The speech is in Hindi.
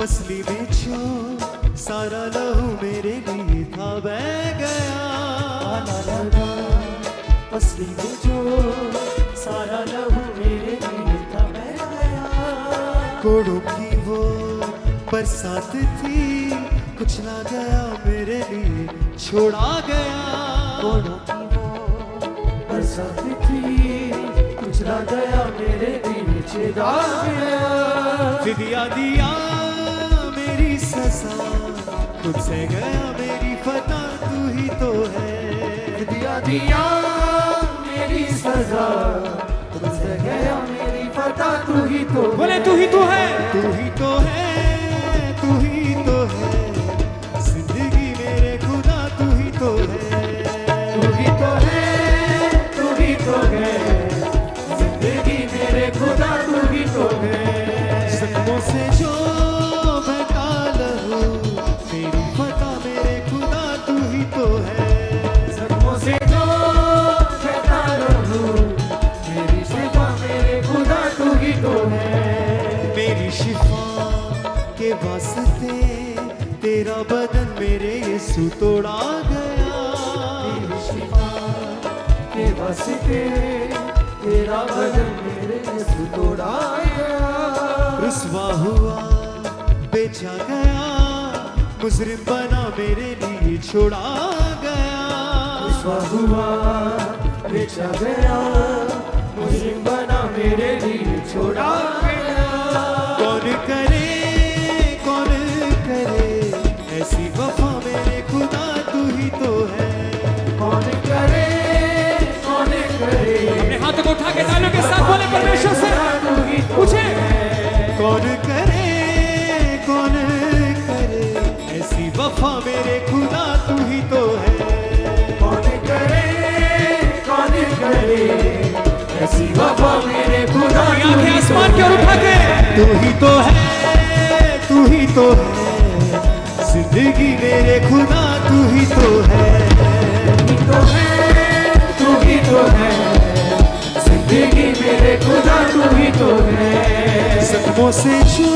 असली में जो सारा लहू मेरे लिए था बह गया। असली में जो सारा लहू मेरे लिए था बह गया। कोड़ों की वो बरसात थी, कुछ ना गया मेरे लिए छोड़ा गया। कोड़ों की वो बरसात थी, कुछ ना गया मेरे लिए छेड़ा गया। फिदिया दिया मेरी सजा, खुद से गया मेरी फता तू ही तो है। दिया दिया मेरी सजा, तुझसे गया मेरी फता तू ही तो। बोले तू ही तो है, तू ही तो है, तू ही तो है जिंदगी मेरे खुदा तू ही तो है। तू ही तो है, तू ही तो है जिंदगी मेरे खुदा तू ही तो है। जख्मों से जो बहता लहू मेरी फता मेरे खुदा तू ही तो है। जख्मों से जो बहता लहू मेरी शिफा मेरे खुदा तू ही तो है। मेरी शिफा के वास्ते तेरा बदन मेरे यीशु तोड़ा गया। मेरी शिफा के वास्ते तेरा बदन मेरे यीशु तोड़ा गया। रुसवा हुआ बेचा गया, मुजरिम बना मेरे लिए छोड़ा गया। रुसवा हुआ बेचा गया, मुजरिम बना मेरे लिए छोड़ा गया। कौन करे ऐसी वफा मेरे खुदा तू ही तो है। कौन करे अपने हाथों को उठा के तालियों के साथ बोले परमेश्वर से तू ही तो पूछे कौन करे ऐसी वफा मेरे खुदा तू ही तो है। कौन करे ऐसी वफा मेरे खुदा तू आंखें ही तो आसमान की ओर उठा के तू ही तो है, तू ही तो है जिंदगी मेरे खुदा तू ही तो है। तो है, तू ही तो है जिंदगी मेरे खुदा तू ही तो है। जख्मों से जो